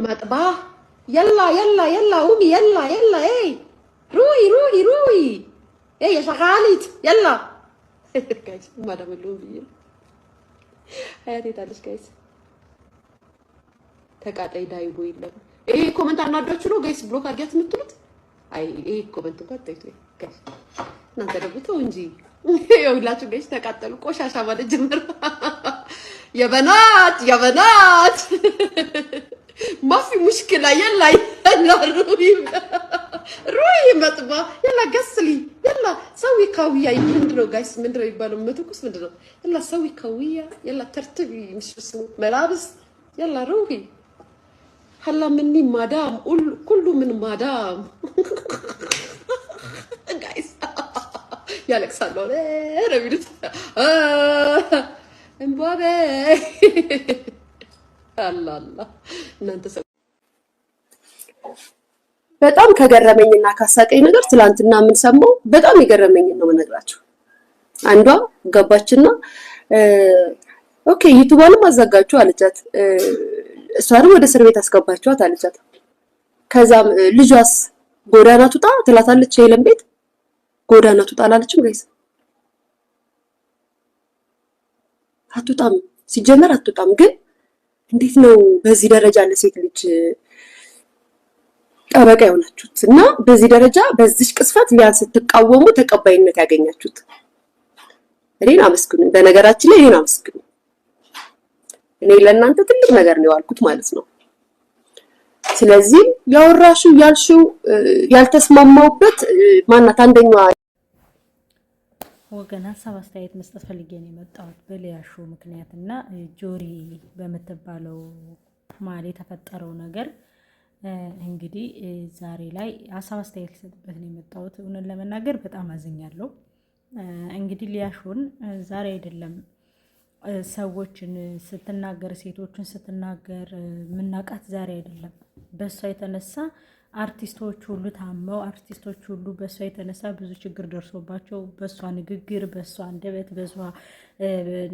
مطبخ يلا يلا يلا قومي يلا يلا ايه روحي روحي روحي ايه يا شغالة يلا جايز مدام اللوبي حياتي تعالش جايز ተቃጣይ ዳይቦ የለም ይሄ ኮሜንት አናዳችሁ ነው ጋይስ ብሎክ አድርጊያት የምትሉት አይ ይሄ ኮሜንት እንኳን ታይቶ ጋይስ እናንተ ደግሞ ተው እንጂ ይኸውላችሁ ጋይስ ተቃጠሉ ቆሻሻ ማለት ጀመረ የበናት የበናት ማፊ ሙሽኪላ የላ የላ روحي مطبخ يلا غسلي يلا سوي كاوية ምንድነው ጋይስ ምንድነው የሚባለው መተኩስ ምንድነው يلا سوي كاوية يلا ترتبي مش اسمه ملابس يلا روحي هلا مني مدام كله من مدام جايز يا الكسندر ربيت امبابي الله الله እናንተ በጣም ከገረመኝና ካሳቀኝ ነገር ትላንትና ምን ሰማው በጣም የገረመኝ ነው መነግራችሁ አንዷ ገባችና ኦኬ ዩቲዩብንም አዘጋጁ አለቻት እሷንም ወደ እስር ቤት አስገባችኋት አለቻት ከዛም ልጇስ ጎዳና ትውጣ ትላታለች የለም ቤት ጎዳና ትውጣ አላለችም ጋይስ አትውጣም ሲጀመር አትውጣም ግን እንዴት ነው በዚህ ደረጃ ለሴት ልጅ ጠበቃ የሆናችሁት እና በዚህ ደረጃ በዚህ ቅስፈት ሊያንስ ተቃወሙ ተቀባይነት ያገኛችሁት እኔን አመስግኑ በነገራችን ላይ እኔን አመስግኑ እኔ ለእናንተ ትልቅ ነገር ነው ያልኩት ማለት ነው ስለዚህ ያወራሹ ያልሽው ያልተስማማውበት ማናት አንደኛዋ ወገና ሀሳብ አስተያየት መስጠት ፈልጌ ነው የመጣሁት በሊያሾ ምክንያትና ጆሪ በመተባለው ማለ የተፈጠረው ነገር እንግዲህ ዛሬ ላይ ሀሳብ አስተያየት ልሰጥበት ነው የመጣሁት እውነት ለመናገር በጣም አዝኛለሁ እንግዲህ ሊያሾን ዛሬ አይደለም ሰዎችን ስትናገር ሴቶችን ስትናገር ምናቃት ዛሬ አይደለም በሷ የተነሳ አርቲስቶች ሁሉ ታመው አርቲስቶች ሁሉ በሷ የተነሳ ብዙ ችግር ደርሶባቸው በሷ ንግግር በሷ አንደበት በሷ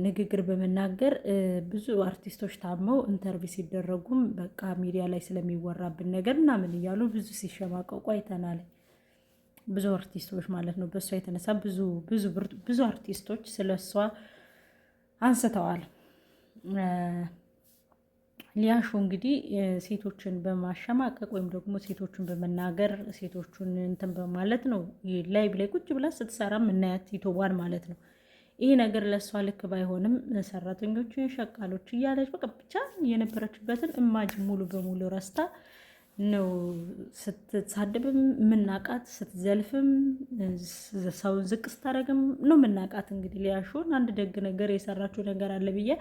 ንግግር በመናገር ብዙ አርቲስቶች ታመው ኢንተርቪው ሲደረጉም በቃ ሚዲያ ላይ ስለሚወራብን ነገርና ምን ይያሉ ብዙ ሲሸማቀቁ አይተናል ብዙ አርቲስቶች ማለት ነው በሷ የተነሳ ብዙ አርቲስቶች ስለሷ አንስተዋል ሊያሾ እንግዲህ ሴቶችን በማሸማቀቅ ወይም ደግሞ ሴቶችን በመናገር ሴቶችን እንትን በማለት ነው ላይቭ ላይ ቁጭ ብላ ስትሰራ ምናያት ዩቲዩባን ማለት ነው ይሄ ነገር ለሷ ልክ ባይሆንም ሰራተኞችን ሸቃሎች እያለች በቃ ብቻ የነበረችበትን እማጅ ሙሉ በሙሉ ረስታ ነው ስትሳደብም ምናቃት ስትዘልፍም ሰው ዝቅ ስታረግም ነው ምናቃት እንግዲህ ሊያሾን አንድ ደግ ነገር የሰራችው ነገር አለ ብዬ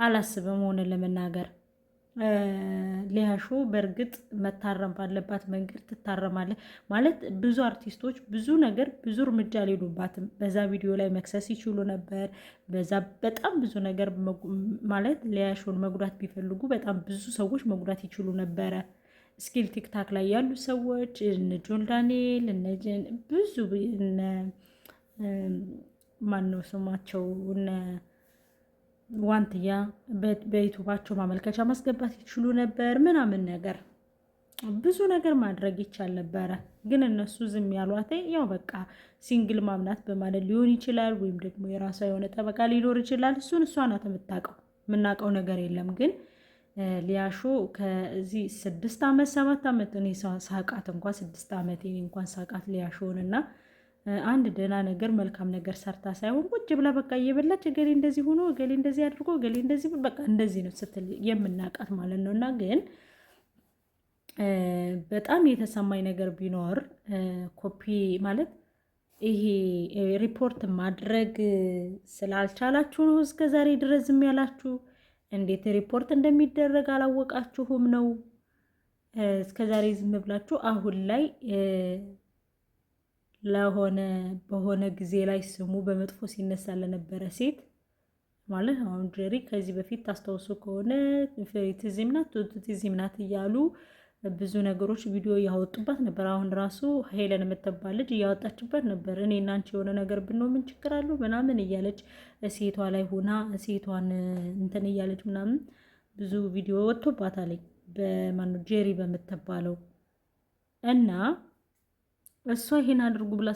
አላስብም ሆነ ለመናገር ሊያሾ በርግጥ መታረም ባለባት መንገድ ትታረማለች ማለት ብዙ አርቲስቶች ብዙ ነገር ብዙ እርምጃ ሊሉባትም በዛ ቪዲዮ ላይ መክሰስ ይችሉ ነበር በዛ በጣም ብዙ ነገር ማለት ሊያሾን መጉዳት ቢፈልጉ በጣም ብዙ ሰዎች መጉዳት ይችሉ ነበር ስኪል ቲክታክ ላይ ያሉ ሰዎች እነ ጆን ዳንኤል እነ ብዙ እነ ማነው ስማቸው እነ ዋንትያ በዩቲዩባቸው ማመልከቻ ማስገባት ይችሉ ነበር ምናምን ነገር ብዙ ነገር ማድረግ ይቻል ነበር ግን እነሱ ዝም ያሏት ያው በቃ ሲንግል ማምናት በማለት ሊሆን ይችላል ወይም ደግሞ የራሷ የሆነ ጠበቃ ሊኖር ይችላል እሷ ናት የምታውቀው ምናውቀው ነገር የለም ግን ሊያሾ ከዚህ 6 አመት 7 አመት እኔ ሳቃት እንኳን 6 አመት እኔ እንኳን ሳቃት ሊያሾንና አንድ ደና ነገር መልካም ነገር ሰርታ ሳይሆን ቁጭ ብላ በቃ እየበላች ገሌ እንደዚህ ሆኖ ገሌ እንደዚህ አድርጎ ገሌ እንደዚህ በቃ እንደዚህ ነው ስትል የምናቃት ማለት ነውና ግን በጣም የተሰማኝ ነገር ቢኖር ኮፒ ማለት ይሄ ሪፖርት ማድረግ ስላልቻላችሁ ነው እስከዛሬ ድረስ ዝም ያላችሁ እንዴት ሪፖርት እንደሚደረግ አላወቃችሁም ነው እስከዛሬ ዝም ብላችሁ አሁን ላይ ለሆነ በሆነ ጊዜ ላይ ስሙ በመጥፎ ሲነሳ ለነበረ ሴት ማለት አሁን ጀሪ ከዚህ በፊት ታስተውሱ ከሆነ ፌሪቲዝም ናት ይያሉ ብዙ ነገሮች ቪዲዮ ያወጡባት ነበር አሁን ራሱ ሄለን የምትባል ልጅ ያወጣችበት ነበር እኔና አንቺ የሆነ ነገር ብንኖር ምን ችግር አለው ምናምን እያለች ሴቷ ላይ ሆና ሴቷን እንትን እያለች ምናምን ብዙ ቪዲዮ ወጥቶባታል በማኑ ጄሪ በምትባለው እና እሷ ይሄን አድርጉ ብላ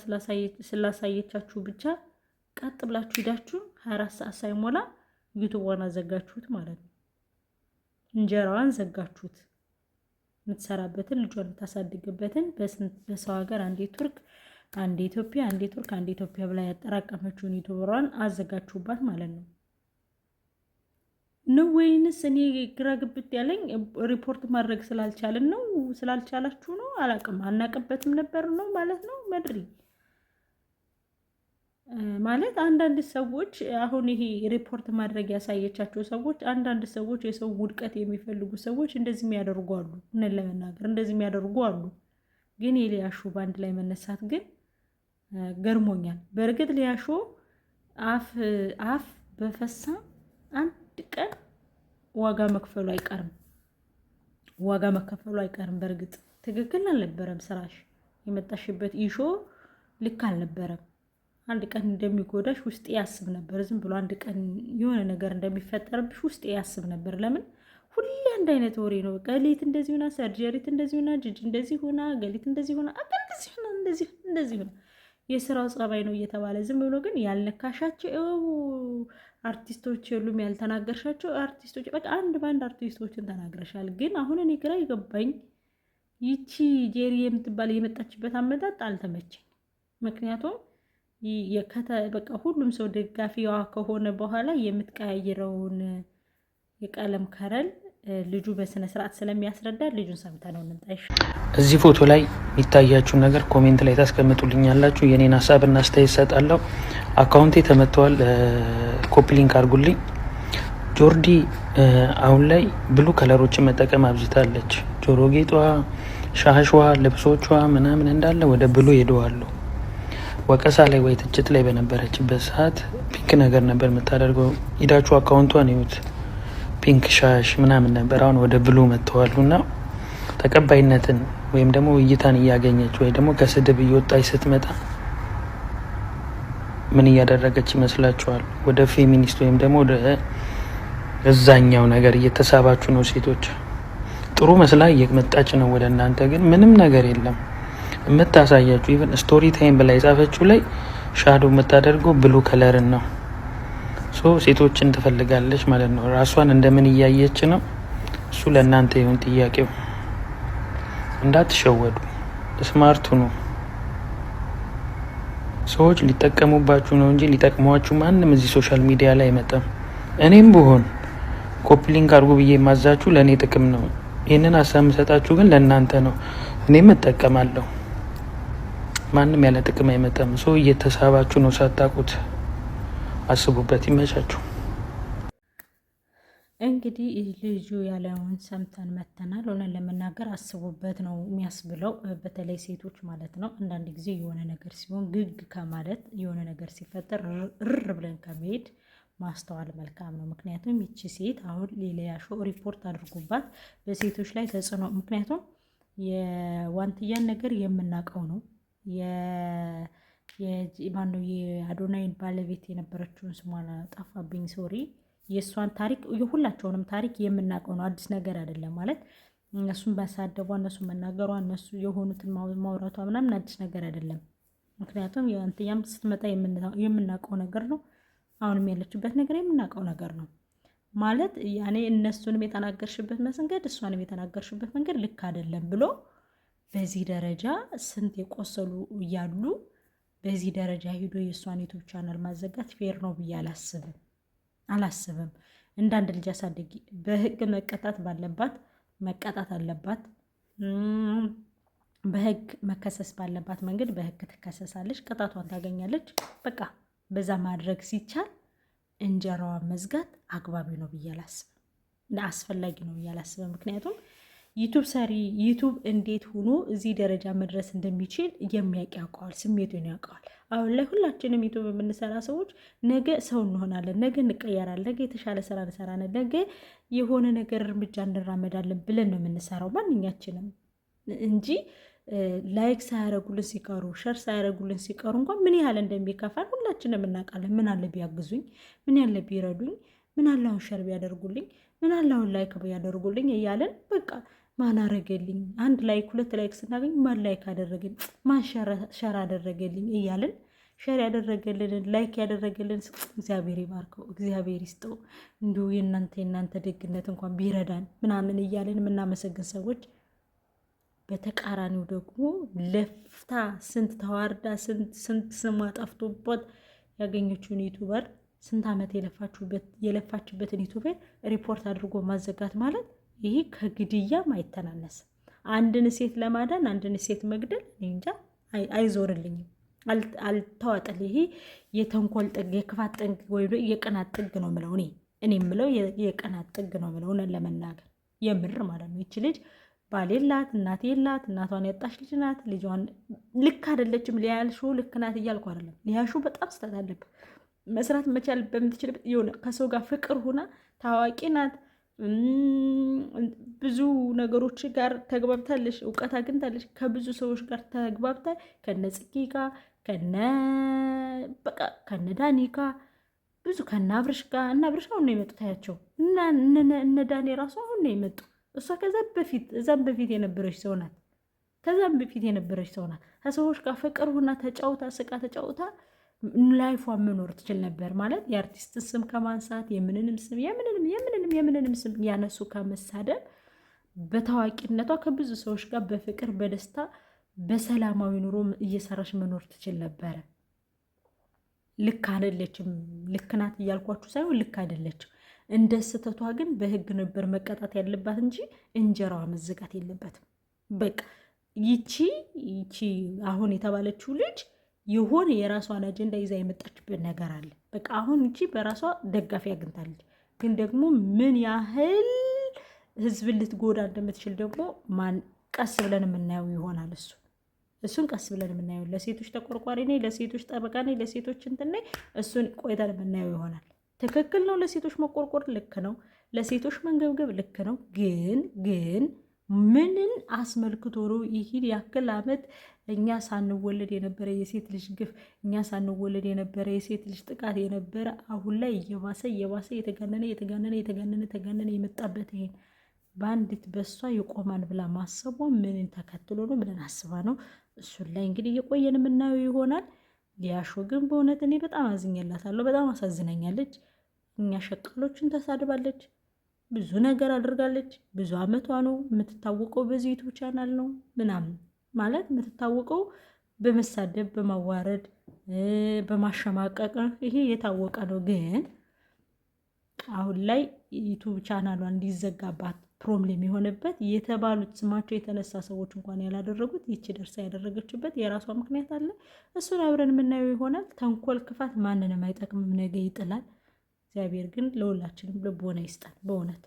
ስላሳየቻችሁ ብቻ ቀጥ ብላችሁ ሄዳችሁ 24 ሰዓት ሳይሞላ ዩቲዩብዋን አዘጋችሁት ማለት ነው። እንጀራዋን ዘጋችሁት። የምትሰራበትን ልጇን የምታሳድግበትን በሰው ሀገር አንዴ ቱርክ አንዴ ኢትዮጵያ አንዴ ቱርክ አንዴ ኢትዮጵያ ብላ ያጠራቀመችውን ዩቲዩብሯን አዘጋችሁባት ማለት ነው። ነው ወይንስ እኔ ግራ ግብት ያለኝ ሪፖርት ማድረግ ስላልቻልን ነው? ስላልቻላችሁ ነው? አላቅም። አናቅበትም ነበር ነው ማለት ነው። መድሪ ማለት አንዳንድ ሰዎች አሁን ይሄ ሪፖርት ማድረግ ያሳየቻቸው ሰዎች አንዳንድ ሰዎች የሰው ውድቀት የሚፈልጉ ሰዎች እንደዚህ የሚያደርጉ አሉ። እነን ለመናገር እንደዚህ የሚያደርጉ አሉ። ግን የሊያሾ ባንድ ላይ መነሳት ግን ገርሞኛል። በእርግጥ ሊያሾ አፍ በፈሳ አንድ ቀን ዋጋ መክፈሉ አይቀርም። በእርግጥ ትክክል አልነበረም ስራሽ። የመጣሽበት ኢሾ ልክ አልነበረም። አንድ ቀን እንደሚጎዳሽ ውስጤ ያስብ ነበር። ዝም ብሎ አንድ ቀን የሆነ ነገር እንደሚፈጠርብሽ ውስጤ ያስብ ነበር። ለምን ሁሌ አንድ አይነት ወሬ ነው። ገሊት እንደዚህ ሆና፣ ሰርጀሪት እንደዚህ ሆና፣ ጅጅ እንደዚህ ሆና፣ ገሊት እንደዚህ ሆና፣ እንደዚህ ሆና የስራው ጸባይ ነው እየተባለ ዝም ብሎ ግን ያልነካሻቸው አርቲስቶች የሉም፣ ያልተናገርሻቸው አርቲስቶች በቃ አንድ ባንድ አርቲስቶችን ተናግረሻል። ግን አሁን እኔ ግራ ይገባኝ ይቺ ጄሪ የምትባል የመጣችበት አመጣጥ አልተመቸኝ። ምክንያቱም በቃ ሁሉም ሰው ደጋፊዋ ከሆነ በኋላ የምትቀያይረውን የቀለም ከረል ልጁ በስነ ስርዓት ስለሚያስረዳ ልጁን ሰምተነው እንምጣሽ። እዚህ ፎቶ ላይ የሚታያችሁ ነገር ኮሜንት ላይ ታስቀምጡልኛላችሁ። የኔን ሀሳብና አስተያየት ሰጣለሁ። አካውንቴ ተመቷል፣ ኮፒ ሊንክ አድርጉልኝ። ጆርዲ አሁን ላይ ብሉ ከለሮችን መጠቀም አብዝታለች። ጆሮ ጌጧ፣ ሻሽዋ፣ ልብሶቿ ምናምን እንዳለ ወደ ብሉ ሄደዋሉ። ወቀሳ ላይ ወይ ትችት ላይ በነበረችበት ሰዓት ፒንክ ነገር ነበር የምታደርገው። ሂዳችሁ አካውንቷን ይዩት። ፒንክ ሻሽ ምናምን ነበር። አሁን ወደ ብሉ መጥተዋሉ እና ተቀባይነትን ወይም ደግሞ እይታን እያገኘች ወይ ደግሞ ከስድብ እየወጣች ስትመጣ ምን እያደረገች ይመስላችኋል? ወደ ፌሚኒስት ወይም ደግሞ ወደ እዛኛው ነገር እየተሳባችሁ ነው። ሴቶች ጥሩ መስላ እየመጣች ነው ወደ እናንተ፣ ግን ምንም ነገር የለም የምታሳያችሁ። ኢቨን ስቶሪ ታይም ብላ የጻፈችው ላይ ሻዶ የምታደርገው ብሉ ከለርን ነው። ሴቶችን ትፈልጋለች ማለት ነው። ራሷን እንደምን እያየች ነው? እሱ ለእናንተ ይሁን ጥያቄው። እንዳትሸወዱ፣ ስማርቱ ነው። ሰዎች ሊጠቀሙባችሁ ነው እንጂ ሊጠቅሟችሁ ማንም እዚህ ሶሻል ሚዲያ ላይ አይመጣም። እኔም ብሆን ኮፒ ሊንክ አድርጉ ብዬ የማዛችሁ ለእኔ ጥቅም ነው። ይህንን ሀሳብ የምሰጣችሁ ግን ለእናንተ ነው። እኔም እጠቀማለሁ። ማንም ያለ ጥቅም አይመጣም። ሰው እየተሳባችሁ ነው ሳታውቁት። አስቡበት። ይመቻችሁ። እንግዲህ ልጁ ያለውን ሰምተን መተናል። ሆነን ለመናገር አስቡበት ነው የሚያስብለው። በተለይ ሴቶች ማለት ነው። አንዳንድ ጊዜ የሆነ ነገር ሲሆን ግግ ከማለት የሆነ ነገር ሲፈጠር ርር ብለን ከመሄድ ማስተዋል መልካም ነው። ምክንያቱም ይቺ ሴት አሁን ሊያሾ ሪፖርት አድርጉባት በሴቶች ላይ ተጽዕኖ፣ ምክንያቱም የዋንትያን ነገር የምናውቀው ነው። ማነው የአዶናይን ባለቤት የነበረችውን ስሟን ጠፋብኝ፣ ሶሪ። የእሷን ታሪክ የሁላቸውንም ታሪክ የምናውቀው ነው። አዲስ ነገር አይደለም ማለት እነሱን ማሳደቧ፣ እነሱን መናገሯ፣ እነሱ የሆኑትን ማውራቷ ምናምን አዲስ ነገር አይደለም። ምክንያቱም የአንትያም ስትመጣ የምናውቀው ነገር ነው። አሁንም ያለችበት ነገር የምናውቀው ነገር ነው ማለት ያኔ እነሱንም የተናገርሽበት መንገድ እሷንም የተናገርሽበት መንገድ ልክ አይደለም ብሎ በዚህ ደረጃ ስንት የቆሰሉ እያሉ በዚህ ደረጃ ሄዶ የእሷን ዩቱብ ቻናል ማዘጋት ፌር ነው ብዬ አላስብም። እንዳንድ ልጅ አሳደጊ በህግ መቀጣት ባለባት መቀጣት አለባት። በህግ መከሰስ ባለባት መንገድ በህግ ትከሰሳለች፣ ቅጣቷን ታገኛለች። በቃ በዛ ማድረግ ሲቻል እንጀራዋን መዝጋት አግባቢ ነው ብዬ አላስብም፣ አስፈላጊ ነው ብዬ አላስብም። ምክንያቱም ዩቱብ ሰሪ ዩቱብ እንዴት ሆኖ እዚህ ደረጃ መድረስ እንደሚችል የሚያውቅ ያውቀዋል፣ ስሜቱን ያውቀዋል። አሁን ላይ ሁላችንም ዩቱብ የምንሰራ ሰዎች ነገ ሰው እንሆናለን፣ ነገ እንቀየራለን፣ ነገ የተሻለ ስራ እንሰራለን፣ ነገ የሆነ ነገር እርምጃ እንራመዳለን ብለን ነው የምንሰራው ማንኛችንም እንጂ ላይክ ሳያደርጉልን ሲቀሩ ሸር ሳያደርጉልን ሲቀሩ እንኳን ምን ያህል እንደሚከፋን ሁላችንም እናውቃለን። ምን አለ ቢያግዙኝ፣ ምን ያለ ቢረዱኝ፣ ምን አለ አሁን ሸር ቢያደርጉልኝ፣ ምን አለ አሁን ላይክ ያደርጉልኝ እያለን በቃ ማን አረገልኝ፣ አንድ ላይክ 2 ላይክ ስናገኝ ማን ላይክ አደረገልኝ፣ ማን ሸር አደረገልኝ እያለን ሸር ያደረገልን ላይክ ያደረገልን እግዚአብሔር ይባርከው፣ እግዚአብሔር ይስጠው። እንዲሁ የእናንተ ደግነት እንኳን ቢረዳን ምናምን እያለን የምናመሰግን ሰዎች፣ በተቃራኒው ደግሞ ለፍታ ስንት ተዋርዳ ስንት ስሟ ጠፍቶበት ያገኘችውን ዩቱበር ስንት ዓመት የለፋችበትን ዩቱበር ሪፖርት አድርጎ ማዘጋት ማለት ይሄ ከግድያም አይተናነስም። አንድን ሴት ለማዳን አንድን ሴት መግደል እንጃ አይዞርልኝም፣ አልተዋጠል። ይሄ የተንኮል ጥግ፣ የክፋት ጥግ ወይ የቅናት ጥግ ነው ምለው እኔ ምለው የቅናት ጥግ ነው ምለው ለመናገር የምር ማለት ነው። ይቺ ልጅ ባል የላት እናት የላት፣ እናቷን ያጣች ልጅ ናት። ልጇን ልክ አይደለችም። ሊያልሹ ልክ ናት እያልኩ አይደለም። ሊያሹ በጣም ስህተት አለበት። መስራት መቻል በምትችልበት የሆነ ከሰው ጋር ፍቅር ሁና ታዋቂ ናት፣ ብዙ ነገሮች ጋር ተግባብታለች፣ እውቀት አግኝታለች። ከብዙ ሰዎች ጋር ተግባብታ ከነ ጽጌ ጋር ከነ ዳኒ ጋር ብዙ ከነ አብርሽ ጋር እና አብርሽ አሁን ነው የመጡት ያቸው እና እነ ዳኒ ራሱ አሁን ነው የመጡ። እሷ እዛም በፊት የነበረች ሰው ናት። ከሰዎች ጋር ፍቅር ሁና ተጫውታ ስቃ ተጫውታ ላይፏን መኖር ትችል ነበር ማለት። የአርቲስት ስም ከማንሳት የምንንም ስም ያነሱ ከመሳደብ በታዋቂነቷ ከብዙ ሰዎች ጋር በፍቅር በደስታ በሰላማዊ ኑሮ እየሰራች መኖር ትችል ነበረ። ልክ አይደለችም። ልክ ናት እያልኳችሁ ሳይሆን ልክ አይደለችም። እንደ ስህተቷ ግን በህግ ነበር መቀጣት ያለባት እንጂ እንጀራዋ መዘጋት የለበትም። በቃ ይቺ አሁን የተባለችው ልጅ የሆነ የራሷን አጀንዳ ይዛ የመጣችበት ነገር አለ። በቃ አሁን ይቺ በራሷ ደጋፊ አግኝታለች። ግን ደግሞ ምን ያህል ህዝብን ልትጎዳ እንደምትችል ደግሞ ቀስ ብለን የምናየው ይሆናል። እሱን ቀስ ብለን የምናየው፣ ለሴቶች ተቆርቋሪ ነኝ፣ ለሴቶች ጠበቃ ነኝ፣ ለሴቶች እንትን ነኝ፣ እሱን ቆይተን የምናየው ይሆናል። ትክክል ነው። ለሴቶች መቆርቆር ልክ ነው። ለሴቶች መንገብገብ ልክ ነው። ግን ምንን አስመልክቶ ነው ይህን ያክል ዓመት እኛ ሳንወለድ የነበረ የሴት ልጅ ግፍ፣ እኛ ሳንወለድ የነበረ የሴት ልጅ ጥቃት የነበረ አሁን ላይ እየባሰ የተጋነነ የመጣበት ይሄን በአንዲት በሷ የቆማን ብላ ማሰቧ ምንን ተከትሎ ነው? ምንን አስባ ነው? እሱን ላይ እንግዲህ እየቆየን የምናየው ይሆናል። ሊያሾ ግን በእውነት እኔ በጣም አዝኜላታለሁ። በጣም አሳዝነኛለች። እኛ ሸቃሎችን ተሳድባለች፣ ብዙ ነገር አድርጋለች። ብዙ ዓመቷ ነው። የምትታወቀው በዚህ ዩቱብ ቻናል ነው ምናምን ማለት የምትታወቀው በመሳደብ በማዋረድ በማሸማቀቅ ይሄ የታወቀ ነው። ግን አሁን ላይ ዩቱብ ቻናሏ እንዲዘጋባት ፕሮብሌም የሆነበት የተባሉት ስማቸው የተነሳ ሰዎች እንኳን ያላደረጉት ይቺ ደርሳ ያደረገችበት የራሷ ምክንያት አለ። እሱን አብረን የምናየው ይሆናል። ተንኮል፣ ክፋት ማንንም አይጠቅምም፣ ነገ ይጥላል። እግዚአብሔር ግን ለሁላችንም ልቦና ይስጣል በእውነት።